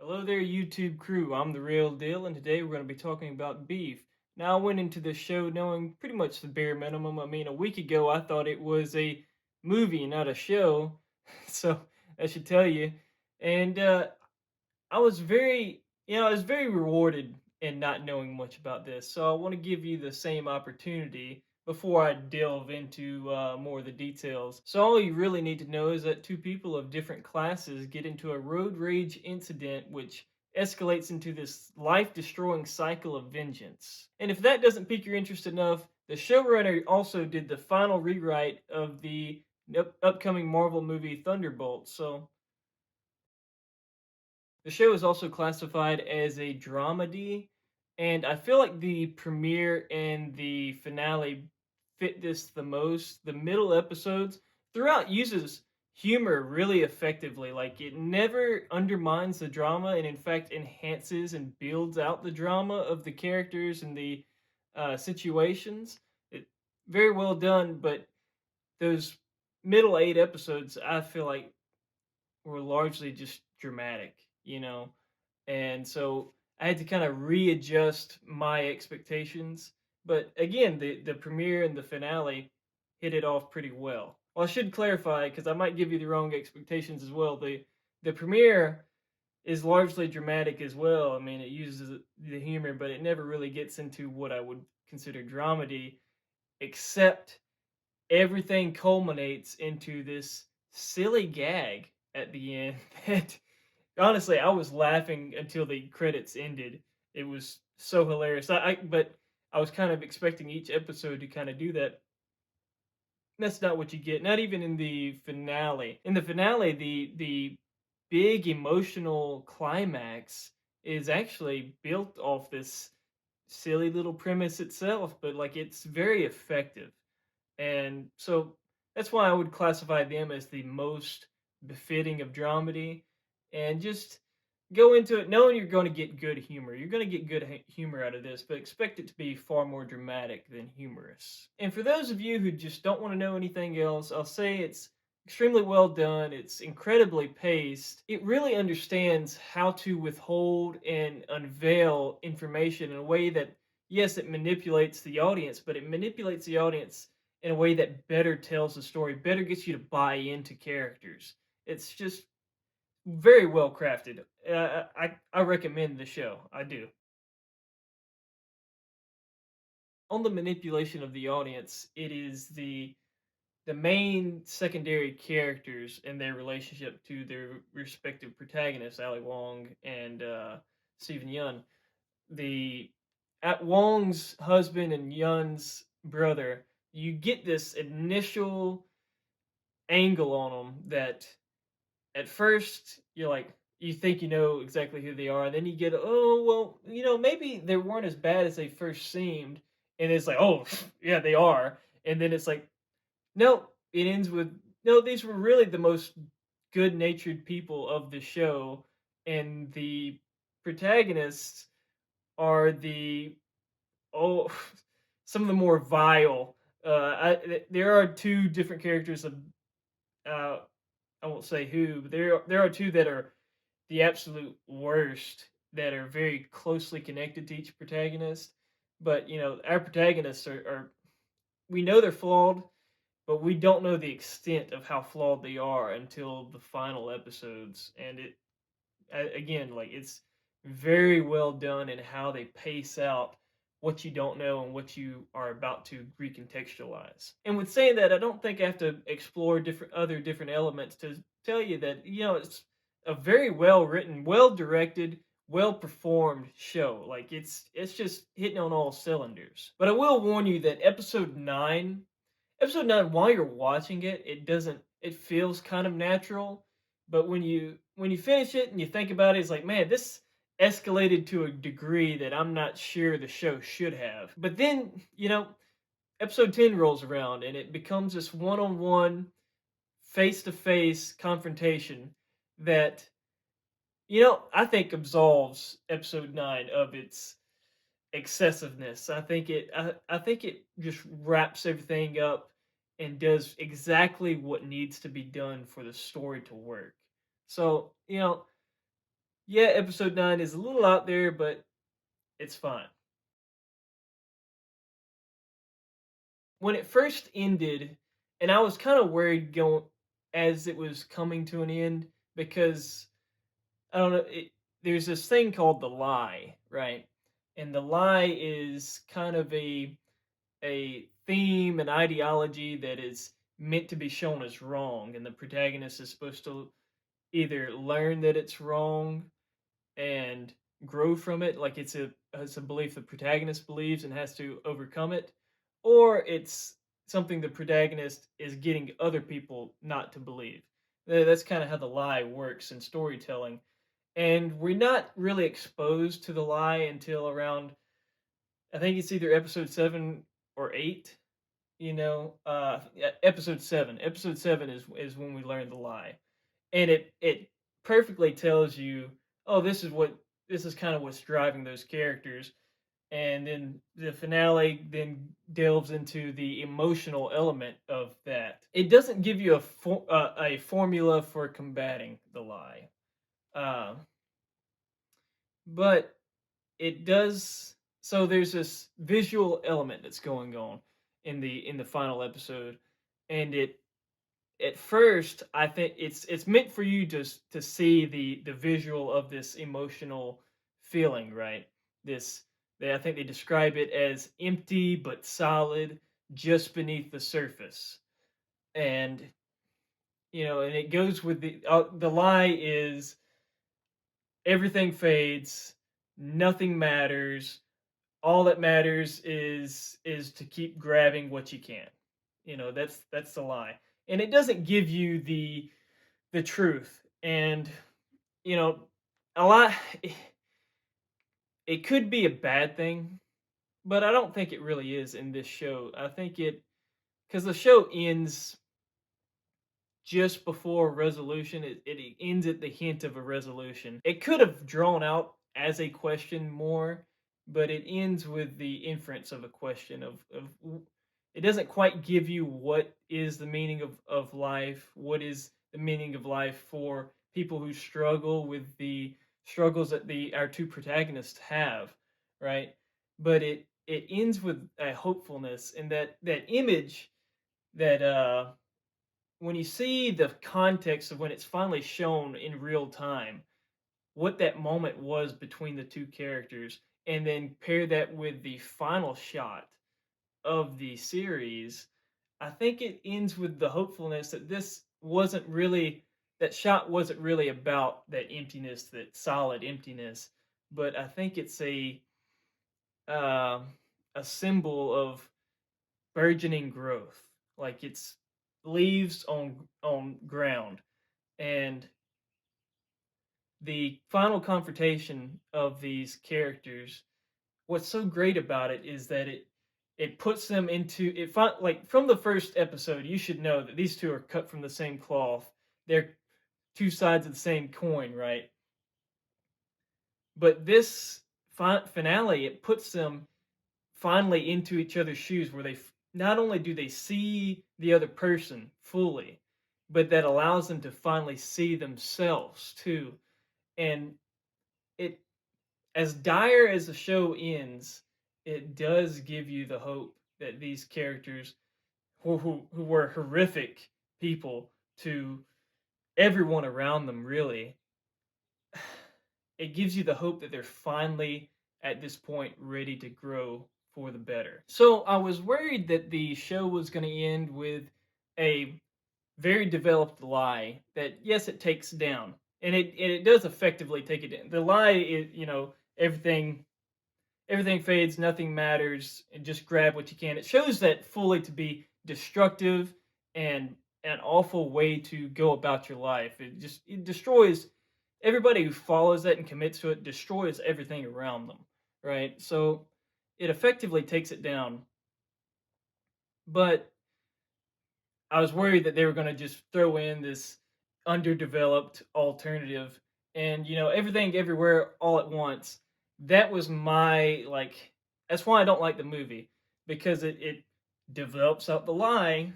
Hello there, YouTube crew. I'm the real Dill, and today we're going to be talking about beef. Now, I went into this show knowing pretty much the bare minimum. I mean, a week ago I thought it was a movie, not a show, so that should tell you. And I was I was very rewarded in not knowing much about this. So I want to give you the same opportunity before I delve into more of the details. So all you really need to know is that two people of different classes get into a road rage incident which escalates into this life-destroying cycle of vengeance. And if that doesn't pique your interest enough, the showrunner also did the final rewrite of the upcoming Marvel movie Thunderbolt. So the show is also classified as a dramedy, and I feel like the premiere and the finale fit this the most. The middle episodes throughout uses humor really effectively. Like it never undermines the drama, and in fact enhances and builds out the drama of the characters and the situations. It very well done, but those middle 8 episodes, I feel like were largely just dramatic. And so I had to kind of readjust my expectations. But again, the premiere and the finale hit it off pretty well. Well, I should clarify because I might give you the wrong expectations as well. The premiere is largely dramatic as well. I mean, it uses the humor, but it never really gets into what I would consider dramedy, except everything culminates into this silly gag at the end that honestly I was laughing until the credits ended. It was so hilarious. But I was kind of expecting each episode to kind of do that. That's not what you get. Not even in the finale. In the finale, the big emotional climax is actually built off this silly little premise itself, but like it's very effective. And so that's why I would classify them as the most befitting of dramedy. And just go into it knowing you're going to get good humor. You're going to get good humor out of this, but expect it to be far more dramatic than humorous. And for those of you who just don't want to know anything else, I'll say it's extremely well done. It's incredibly paced. It really understands how to withhold and unveil information in a way that, yes, it manipulates the audience, but it manipulates the audience in a way that better tells the story, better gets you to buy into characters. It's just very well crafted. I recommend the show. I do. On the manipulation of the audience, it is the main secondary characters and their relationship to their respective protagonists, Ali Wong and Stephen Yun. The At Wong's husband and Yun's brother, you get this initial angle on them that at first you're like you think you know exactly who they are, and then you get, oh well, maybe they weren't as bad as they first seemed, and it's like, oh yeah, they are. And then it's like, no, it ends with, no, these were really the most good natured people of the show, and the protagonists are the, oh, some of the more vile. There are two different characters of, uh, I won't say who, but there are two that are the absolute worst, that are very closely connected to each protagonist. But our protagonists are, we know they're flawed, but we don't know the extent of how flawed they are until the final episodes. And again, like it's very well done in how they pace out what you don't know and what you are about to recontextualize. And with saying that, I don't think I have to explore different elements to tell you that it's a very well written, well directed, well performed show. Like it's just hitting on all cylinders. But I will warn you that episode 9, while you're watching it, it feels kind of natural, but when you finish it and you think about it, it's like, man, this escalated to a degree that I'm not sure the show should have. But then, episode 10 rolls around and it becomes this one-on-one, face-to-face confrontation that, I think absolves episode 9 of its excessiveness. I think it just wraps everything up and does exactly what needs to be done for the story to work. So, Yeah, episode 9 is a little out there, but it's fine. When it first ended, and I was kind of worried going as it was coming to an end because I don't know. There's this thing called the lie, right? And the lie is kind of a theme, an ideology that is meant to be shown as wrong, and the protagonist is supposed to either learn that it's wrong and grow from it, like it's a belief the protagonist believes and has to overcome it, or it's something the protagonist is getting other people not to believe. That's kind of how the lie works in storytelling, and we're not really exposed to the lie until around, I think it's either episode 7 or 8. Yeah, episode 7. Episode 7 is when we learn the lie, and it perfectly tells you, oh, this is kind of what's driving those characters, and then the finale then delves into the emotional element of that. It doesn't give you a formula for combating the lie, uh, but it does. So there's this visual element that's going on in the final episode, and it at first I think it's meant for you to see the visual of this emotional feeling, right? This I think they describe it as empty but solid just beneath the surface. And and it goes with the lie is everything fades, nothing matters, all that matters is to keep grabbing what you can. That's the lie. And it doesn't give you the truth. And you know, a lot it could be a bad thing, but I don't think it really is in this show. I think it because the show ends just before resolution. It ends at the hint of a resolution. It could have drawn out as a question more, but it ends with the inference of a question it doesn't quite give you what is the meaning of life, what is the meaning of life for people who struggle with the struggles that the our two protagonists have, right? But it ends with a hopefulness, and that image that when you see the context of when it's finally shown in real time, what that moment was between the two characters, and then pair that with the final shot of the series, I think it ends with the hopefulness that that shot wasn't really about that emptiness, that solid emptiness, but I think it's uh, a symbol of burgeoning growth, like it's leaves on ground. And the final confrontation of these characters, what's so great about it is that it puts them into like from the first episode you should know that these two are cut from the same cloth. They're two sides of the same coin, right? But this finale, it puts them finally into each other's shoes, where not only do they see the other person fully, but that allows them to finally see themselves too. And it as dire as the show ends, it does give you the hope that these characters who were horrific people to everyone around them, really, it gives you the hope that they're finally at this point ready to grow for the better. So I was worried that the show was going to end with a very developed lie that, yes, it takes down, and it does effectively take it down. The lie is, everything fades, nothing matters, and just grab what you can. It shows that fully to be destructive and an awful way to go about your life. It destroys everybody who follows that and commits to it, destroys everything around them, right? So it effectively takes it down. But I was worried that they were going to just throw in this underdeveloped alternative, and everything everywhere all at once. That was my like that's why I don't like the movie, because it develops out the lie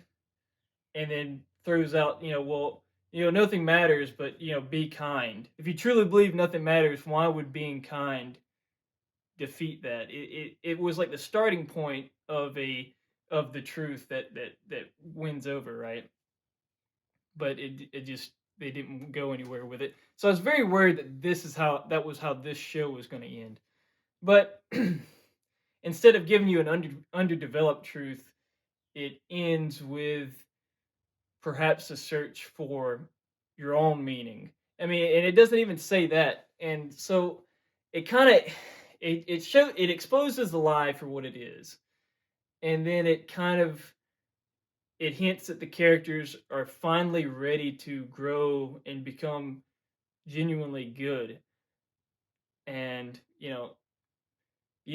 and then throws out, well, Nothing matters, but be kind. If you truly believe nothing matters, why would being kind defeat that? It was like the starting point of the truth that wins over, right? But it just they didn't go anywhere with it. So I was very worried that that was how this show was going to end. But instead of giving you an underdeveloped truth, it ends with perhaps a search for your own meaning. I mean, and it doesn't even say that. And so it kind of it exposes the lie for what it is. And then it kind of it hints that the characters are finally ready to grow and become genuinely good. And you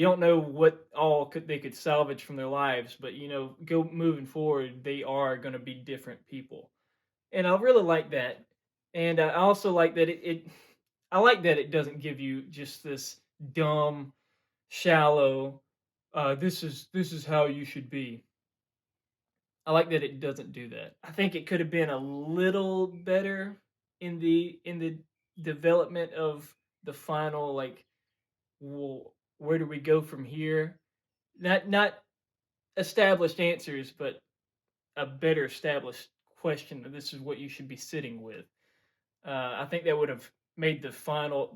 don't know what all they could salvage from their lives, but go moving forward, they are going to be different people, and I really like that. And I also like that I like that it doesn't give you just this dumb, shallow. This is how you should be. I like that it doesn't do that. I think it could have been a little better in the development of the final, like, well, where do we go from here? Not established answers, but a better established question. This is what you should be sitting with. I think that would have made that final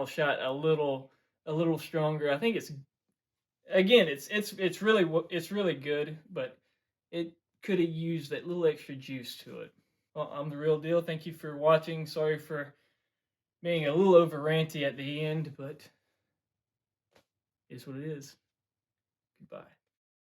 shot a little stronger. I think it's again it's really good, but it could have used that little extra juice to it. Well, I'm the real deal. Thank you for watching. Sorry for being a little over ranty at the end, but it is what it is. Goodbye.